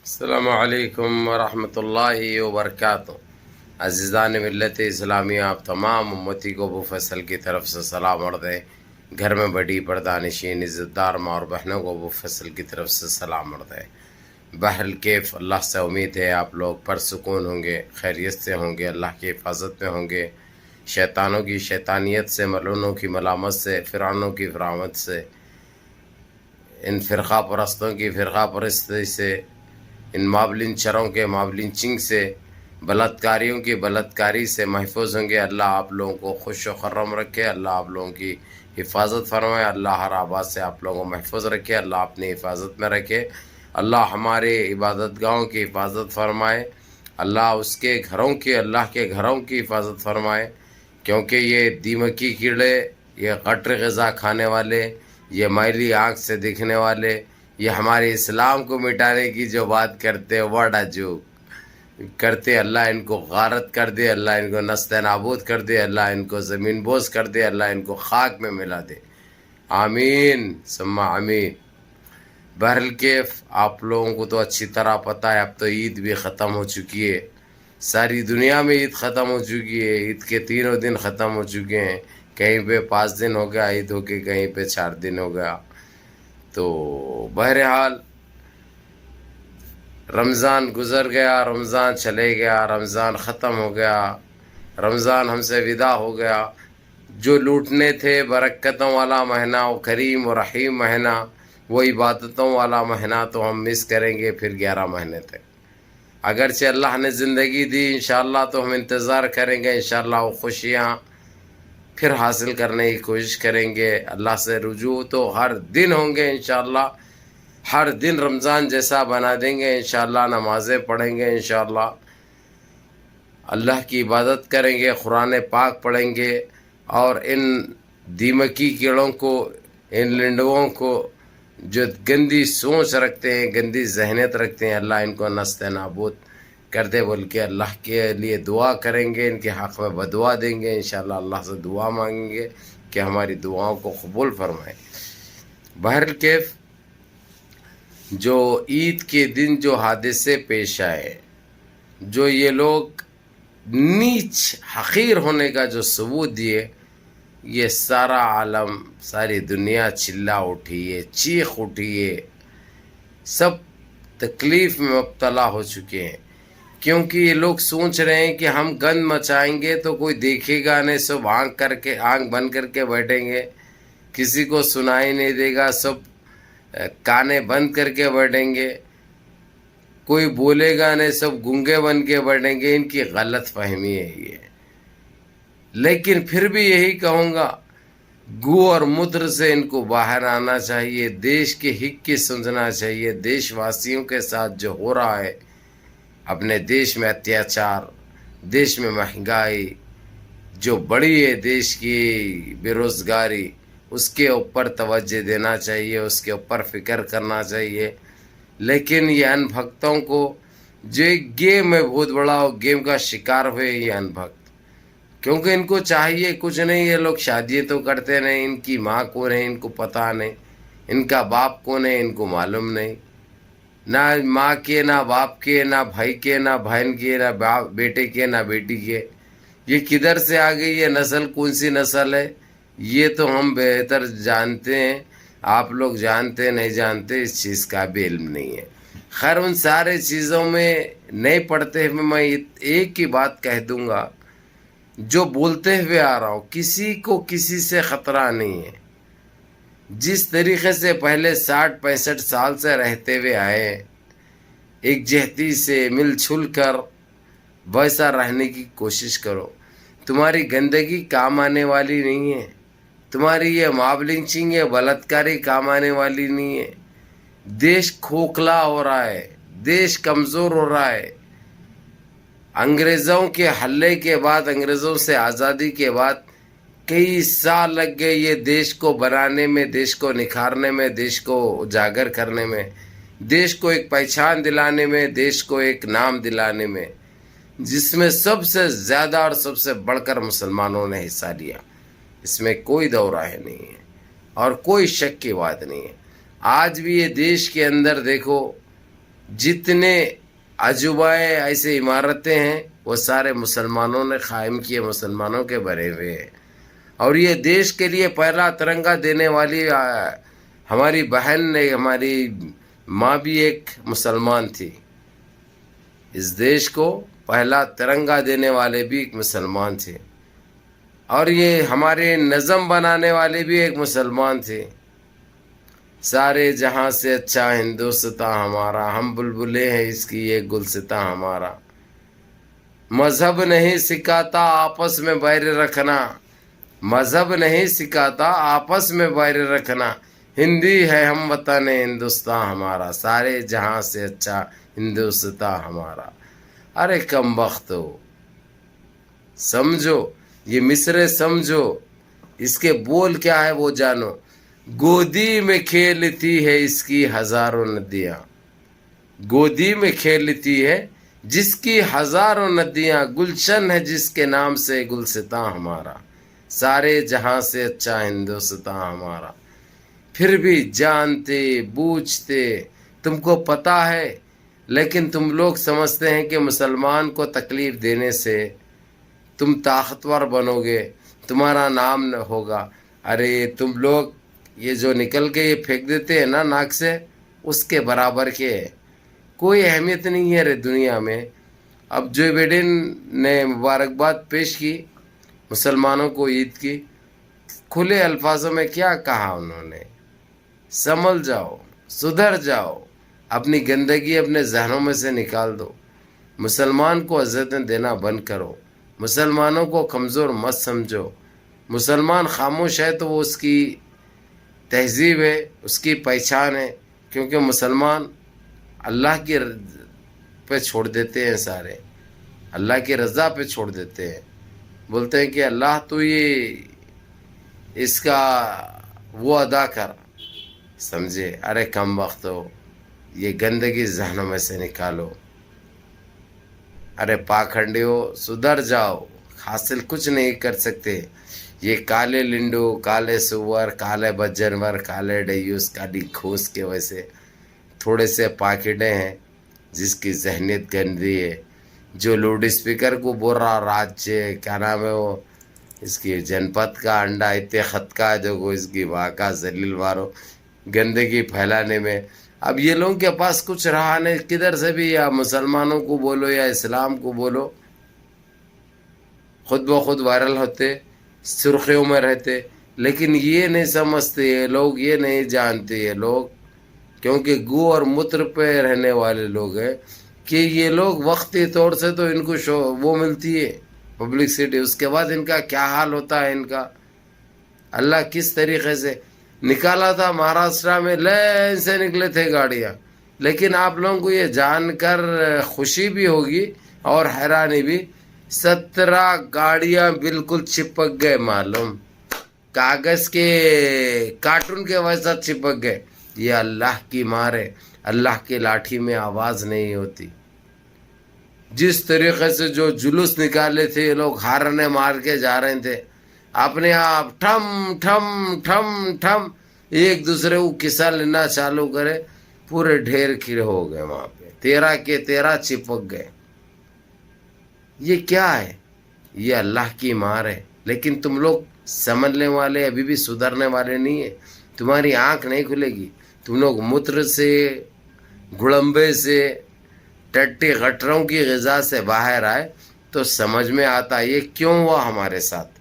السلام علیکم ورحمۃ اللہ وبرکاتہ۔ عزیزان ملت اسلامیہ، آپ تمام امتی کو ابو فیصل کی طرف سے سلام عرض ہے۔ گھر میں بڑی پردہ نشین عزت دار ماں اور بہنوں کو ابو فیصل کی طرف سے سلام عرض ہے۔ بہر کیف اللہ سے امید ہے آپ لوگ پرسکون ہوں گے، خیریت سے ہوں گے، اللہ کی حفاظت میں ہوں گے، شیطانوں کی شیطانیت سے، ملعونوں کی ملامت سے، فرعونوں کی فرامت سے، ان فرقہ پرستوں کی فرقہ پرستی سے، ان مابلنچروں کے مابلنچنگ سے، بلاتکاریوں کی بلاتکاری سے محفوظ ہوں گے۔ اللہ آپ لوگوں کو خوش و خرم رکھے، اللہ آپ لوگوں کی حفاظت فرمائے، اللہ ہر آباد سے آپ لوگوں کو محفوظ رکھے، اللہ اپنی حفاظت میں رکھے، اللہ ہمارے عبادت گاہوں کی حفاظت فرمائے، اللہ اس کے گھروں کی، اللہ کے گھروں کی حفاظت فرمائے، کیونکہ یہ دیمکی کیڑے، یہ غٹر غذا کھانے والے، یہ میلی آنکھ سے دکھنے والے، یہ ہمارے اسلام کو مٹانے کی جو بات کرتے وڈا جو کرتے، اللہ ان کو غارت کر دے، اللہ ان کو نست نابود کر دے، اللہ ان کو زمین بوس کر دے، اللہ ان کو خاک میں ملا دے، آمین ثم آمین۔ بہرکیف آپ لوگوں کو تو اچھی طرح پتہ ہے، اب تو عید بھی ختم ہو چکی ہے، ساری دنیا میں عید ختم ہو چکی ہے، عید کے 3 دن ختم ہو چکے ہیں، کہیں پہ 5 دن ہو گیا عید ہو کے، کہیں پہ 4 دن ہو گیا۔ تو بہرحال رمضان گزر گیا، رمضان چلے گیا، رمضان ختم ہو گیا، رمضان ہم سے ودا ہو گیا۔ جو لوٹنے تھے برکتوں والا مہینہ، وہ کریم و رحیم مہینہ، وہ عبادتوں والا مہینہ تو ہم مس کریں گے پھر 11 مہینے تک۔ اگرچہ اللہ نے زندگی دی انشاءاللہ تو ہم انتظار کریں گے، انشاءاللہ وہ خوشیاں پھر حاصل کرنے کی کوشش کریں گے۔ اللہ سے رجوع تو ہر دن ہوں گے انشاءاللہ، ہر دن رمضان جیسا بنا دیں گے انشاءاللہ، نمازیں پڑھیں گے انشاءاللہ، اللہ کی عبادت کریں گے، قرآن پاک پڑھیں گے، اور ان دیمکی کیڑوں کو، ان لنڈووں کو جو گندی سوچ رکھتے ہیں، گندی ذہنیت رکھتے ہیں، اللہ ان کو نست نابود کر دے بول کے اللہ کے لیے دعا کریں گے، ان کے حق میں بدعا دیں گے انشاءاللہ، اللہ سے دعا مانگیں گے کہ ہماری دعاؤں کو قبول فرمائے۔ بہرکیف جو عید کے دن جو حادثے پیش آئے، جو یہ لوگ نیچ حقیر ہونے کا جو ثبوت دیے، یہ سارا عالم، ساری دنیا چلا اٹھی ہے، چیخ اٹھی ہے، سب تکلیف میں مبتلا ہو چکے ہیں، کیونکہ یہ لوگ سوچ رہے ہیں کہ ہم گند مچائیں گے تو کوئی دیکھے گا نہیں، سب آنکھ بند کر کے بیٹھیں گے، کسی کو سنائی نہیں دے گا، سب کانے بند کر کے بیٹھیں گے، کوئی بولے گا نہیں، سب گنگے بن کے بیٹھیں گے۔ ان کی غلط فہمی ہے یہ، لیکن پھر بھی یہی کہوں گا، گو اور مدر سے ان کو باہر آنا چاہیے، دیش کے حق کی سمجھنا چاہیے، دیش واسیوں کے ساتھ جو ہو رہا ہے، اپنے دیش میں اتیاچار، دیش میں مہنگائی جو بڑی ہے، دیش کی بے روزگاری، اس کے اوپر توجہ دینا چاہیے، اس کے اوپر فکر کرنا چاہیے۔ لیکن یہ ان بھکتوں کو جو ایک گیم ہے بہت بڑا، وہ گیم کا شکار ہوئے یہ ان بھکت، کیونکہ ان کو چاہیے کچھ نہیں، یہ لوگ شادی تو کرتے نہیں، ان کی ماں کون ہے ان کو پتہ نہیں، ان کا باپ کون ہے ان کو معلوم نہیں، نہ ماں کے، نہ باپ کے، نہ بھائی کے، نہ بہن کے، نہ بیٹے کے، نہ بیٹی کے، یہ کدھر سے آ گئی، یہ نسل کون سی نسل ہے، یہ تو ہم بہتر جانتے ہیں، آپ لوگ جانتے نہیں جانتے، اس چیز کا بھی علم نہیں ہے۔ خیر ان سارے چیزوں میں نہیں پڑھتے ہوئے میں ایک ہی بات کہہ دوں گا، جو بولتے ہوئے آ رہا ہوں، کسی کو کسی سے خطرہ نہیں ہے۔ جس طریقے سے پہلے 60-65 سال سے رہتے ہوئے آئے، ایک جہتی سے مل چھل کر ویسا رہنے کی کوشش کرو، تمہاری گندگی کام آنے والی نہیں ہے، تمہاری یہ ماب لنچنگ ہے، بلاتکاری کام آنے والی نہیں ہے۔ دیش کھوکھلا ہو رہا ہے، دیش کمزور ہو رہا ہے، انگریزوں کے حملے کے بعد، انگریزوں سے آزادی کے بعد کئی سال لگ گئے یہ دیش کو بنانے میں، دیش کو نکھارنے میں، دیش کو اجاگر کرنے میں، دیش کو ایک پہچان دلانے میں، دیش کو ایک نام دلانے میں، جس میں سب سے زیادہ اور سب سے بڑھ کر مسلمانوں نے حصہ لیا، اس میں کوئی دو رائے نہیں ہے اور کوئی شک کی بات نہیں ہے۔ آج بھی یہ دیش کے اندر دیکھو، جتنے عجوبائے ایسے عمارتیں ہیں وہ سارے مسلمانوں نے قائم کیے، مسلمانوں کے بنے ہوئے ہیں۔ اور یہ دیش کے لیے پہلا ترنگا دینے والی ہماری بہن نے، ہماری ماں بھی ایک مسلمان تھی۔ اس دیش کو پہلا ترنگا دینے والے بھی ایک مسلمان تھے، اور یہ ہمارے نظم بنانے والے بھی ایک مسلمان تھے۔ سارے جہاں سے اچھا ہندوستاں ہمارا، ہم بلبلیں ہیں اس کی یہ گلستاں ہمارا۔ مذہب نہیں سکھاتا آپس میں بیر رکھنا، مذہب نہیں سکھاتا آپس میں بیر رکھنا، ہندی ہے ہم وطن ہندوستاں ہمارا، سارے جہاں سے اچھا ہندوستاں ہمارا۔ ارے کم بخت ہو، سمجھو یہ مصرے، سمجھو اس کے بول کیا ہے وہ جانو۔ گودی میں کھیلتی ہے اس کی ہزاروں ندیاں، گودی میں کھیلتی ہے جس کی ہزاروں ندیاں، گلشن ہے جس کے نام سے گلستاں ہمارا، سارے جہاں سے اچھا ہندوستاں ہمارا۔ پھر بھی جانتے بوجھتے تم کو پتہ ہے، لیکن تم لوگ سمجھتے ہیں کہ مسلمان کو تکلیف دینے سے تم طاقتور بنو گے، تمہارا نام نہ ہوگا۔ ارے تم لوگ یہ جو نکل کے یہ پھینک دیتے ہیں نا ناک سے، اس کے برابر کے ہے، کوئی اہمیت نہیں ہے رے دنیا میں۔ اب جو بائیڈن نے مبارکباد پیش کی مسلمانوں کو عید کی، کھلے الفاظوں میں کیا کہا انہوں نے؟ سنبھل جاؤ، سدھر جاؤ، اپنی گندگی اپنے ذہنوں میں سے نکال دو، مسلمان کو عزتیں دینا بند کرو، مسلمانوں کو کمزور مت سمجھو۔ مسلمان خاموش ہے تو وہ اس کی تہذیب ہے، اس کی پہچان ہے، کیونکہ مسلمان اللہ کی پہ چھوڑ دیتے ہیں، سارے اللہ کی رضا پہ چھوڑ دیتے ہیں، بولتے ہیں کہ اللہ تو یہ اس کا وہ ادا کر، سمجھے؟ ارے کم وقت ہو، یہ گندگی ذہنوں میں سے نکالو۔ ارے پاکھنڈیو سدھر جاؤ، حاصل کچھ نہیں کر سکتے۔ یہ کالے لنڈو، کالے سور، کالے بجنور، کالے ڈیوس، کالی کھوس کے ویسے تھوڑے سے پاکٹیں ہیں جس کی ذہنیت گندی ہے، جو لاؤڈ اسپیکر کو بول رہا راجیہ کیا نام ہے وہ، اس کی جنپت کا انڈا اتنے خط کا ہے، دیکھو اس کی واقع ذلیل مارو گندگی پھیلانے میں۔ اب یہ لوگوں کے پاس کچھ رہا نہیں، کدھر سے بھی یا مسلمانوں کو بولو یا اسلام کو بولو، خود بخود وائرل ہوتے، سرخیوں میں رہتے۔ لیکن یہ نہیں سمجھتے یہ لوگ، یہ نہیں جانتے یہ لوگ، کیونکہ گو اور متر پہ رہنے والے لوگ ہیں، کہ یہ لوگ وقتی طور سے تو ان کو وہ ملتی ہے پبلکسٹی، اس کے بعد ان کا کیا حال ہوتا ہے ان کا۔ اللہ کس طریقے سے نکالا تھا، مہاراشٹرا میں لین سے نکلے تھے گاڑیاں، لیکن آپ لوگوں کو یہ جان کر خوشی بھی ہوگی اور حیرانی بھی، 17 گاڑیاں بالکل چپک گئے، معلوم کاغذ کے کارٹون کے ویسا چپک گئے۔ یہ اللہ کی مار ہے، اللہ کی لاٹھی میں آواز نہیں ہوتی۔ جس طریقے سے جو جلوس نکالے تھے یہ لوگ ہارنے مار کے جا رہے تھے، اپنے آپ ٹھم ٹھم ٹھم ٹھم ایک دوسرے کو قصہ لینا چالو کرے، پورے ڈھیر کھڑے ہو گئے وہاں پہ، 13 کے 13 چپک گئے۔ یہ کیا ہے؟ یہ اللہ کی مار ہے۔ لیکن تم لوگ سمجھنے والے ابھی بھی سدھرنے والے نہیں ہیں، تمہاری آنکھ نہیں کھلے گی۔ تم لوگ متر سے، گڑمبے سے، ٹٹی غٹروں کی غذا سے باہر آئے تو سمجھ میں آتا یہ کیوں ہوا ہمارے ساتھ،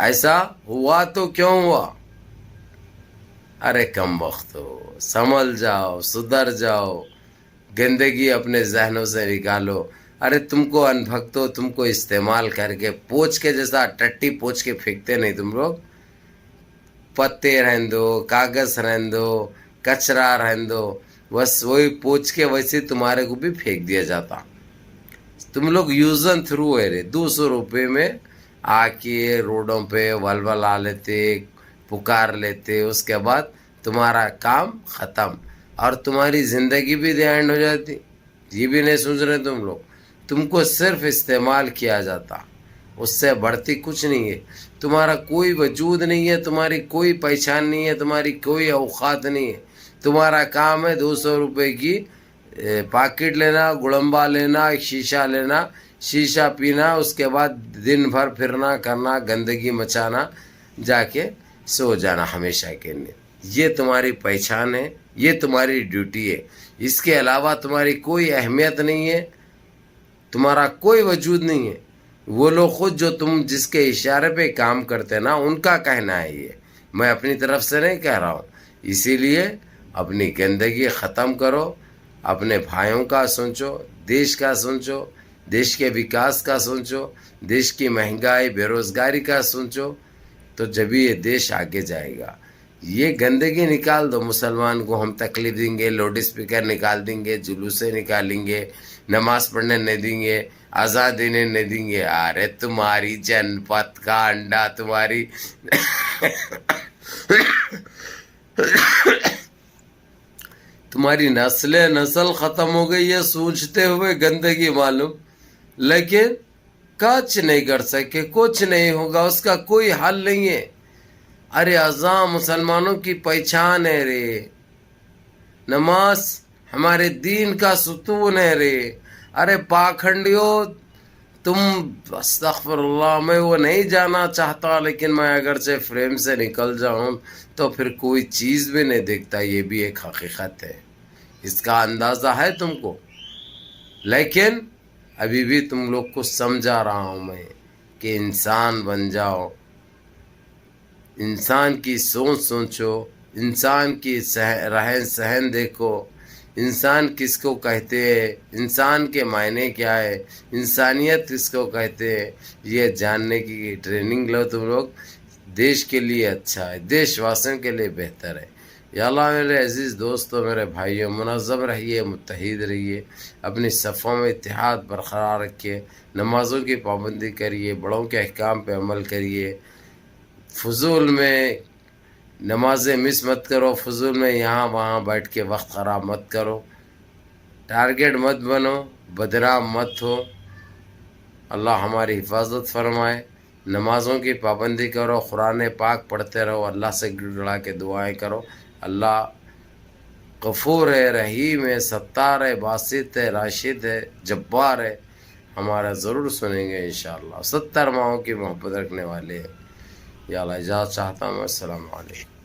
ایسا ہوا تو کیوں ہوا۔ ارے کم وقت ہو، سنبھل جاؤ، سدھر جاؤ، گندگی اپنے ذہنوں سے نکالو۔ ارے تم کو انبھکتو، تم کو استعمال کر کے پوچھ کے جیسا ٹٹی پوچھ کے پھینکتے نہیں تم لوگ، پتے رہن دو، کاغذ رہن دو، کچرا رہن دو، بس وہی پوچھ کے ویسے تمہارے کو بھی پھینک دیا جاتا۔ تم لوگ یوز اینڈ تھرو ہے رے، 200 روپے میں آ کے روڈوں پہ ولولا لیتے، پکار لیتے، اس کے بعد تمہارا کام ختم اور تمہاری زندگی بھی دی اینڈ ہو جاتی۔ یہ بھی نہیں سوچ رہے تم لوگ، تم کو صرف استعمال کیا جاتا، اس سے بڑھتی کچھ نہیں ہے۔ تمہارا کوئی وجود نہیں ہے، تمہاری کوئی پہچان نہیں ہے، تمہاری کوئی اوقات نہیں ہے، تمہارا کام ہے 200 روپے کی پاکٹ لینا، گڑمبا لینا، ایک شیشہ لینا، شیشہ پینا، اس کے بعد دن بھر پھرنا کرنا، گندگی مچانا، جا کے سو جانا ہمیشہ کے لیے۔ یہ تمہاری پہچان ہے، یہ تمہاری ڈیوٹی ہے، اس کے علاوہ تمہاری کوئی اہمیت نہیں ہے، تمہارا کوئی وجود نہیں ہے۔ وہ لوگ خود جو تم جس کے اشارے پہ کام کرتے نا، ان کا کہنا ہے یہ، میں اپنی طرف سے نہیں کہہ رہا ہوں۔ اسی لیے اپنی گندگی ختم کرو، اپنے بھائیوں کا سوچو، دیش کا سوچو، دیش کے وکاس کا سوچو، دیش کی مہنگائی بے روزگاری کا سوچو، تو جبھی یہ دیش آگے جائے گا۔ یہ گندگی نکال دو، مسلمان کو ہم تکلیف دیں گے، لاؤڈ اسپیکر نکال دیں گے، جلوسیں نکالیں گے، نماز پڑھنے نہیں دیں گے، آزاد دینے نہیں دیں گے۔ ارے تمہاری جن پت کا انڈا، تمہاری تمہاری نسل ختم ہو گئی ہے سوچتے ہوئے گندگی معلوم، لیکن کچھ نہیں کر سکے، کچھ نہیں ہوگا، اس کا کوئی حل نہیں ہے۔ ارے اذان مسلمانوں کی پہچان ہے رے، نماز ہمارے دین کا ستون ہے رے۔ ارے پاکھنڈیوں، تم استغفر اللہ، میں وہ نہیں جانا چاہتا، لیکن میں اگرچہ فریم سے نکل جاؤں تو پھر کوئی چیز بھی نہیں دیکھتا، یہ بھی ایک حقیقت ہے، اس کا اندازہ ہے تم کو۔ لیکن ابھی بھی تم لوگ کو سمجھا رہا ہوں میں کہ انسان بن جاؤ، انسان کی سوچ سوچو، انسان کی رہن سہن دیکھو، انسان کس کو کہتے ہیں، انسان کے معنی کیا ہے، انسانیت کس کو کہتے ہیں، یہ جاننے کی ٹریننگ لو تم لوگ۔ دیش کے لیے اچھا ہے، دیش واسیوں کے لیے بہتر ہے۔ یا اللہ میرے عزیز دوستوں، میرے بھائیوں، منظم رہیے، متحد رہیے، اپنی صفوں میں اتحاد برقرار رکھیے، نمازوں کی پابندی کریے، بڑوں کے احکام پہ عمل کریے، فضول میں نمازیں مس مت کرو، فضول میں یہاں وہاں بیٹھ کے وقت خراب مت کرو، ٹارگیٹ مت بنو، بدنام مت ہو۔ اللہ ہماری حفاظت فرمائے۔ نمازوں کی پابندی کرو، قرآن پاک پڑھتے رہو، اللہ سے گڑ گڑا کے دعائیں کرو۔ اللہ غفور ہے، رحیم ہے، ستار ہے، باسط ہے، راشد ہے، جبار ہے، ہمارا ضرور سنیں گے انشاءاللہ۔ 70 ماہوں کی محبت رکھنے والے ہیں۔ یا اللہ اجازت چاہتا ہوں، السلام علیکم۔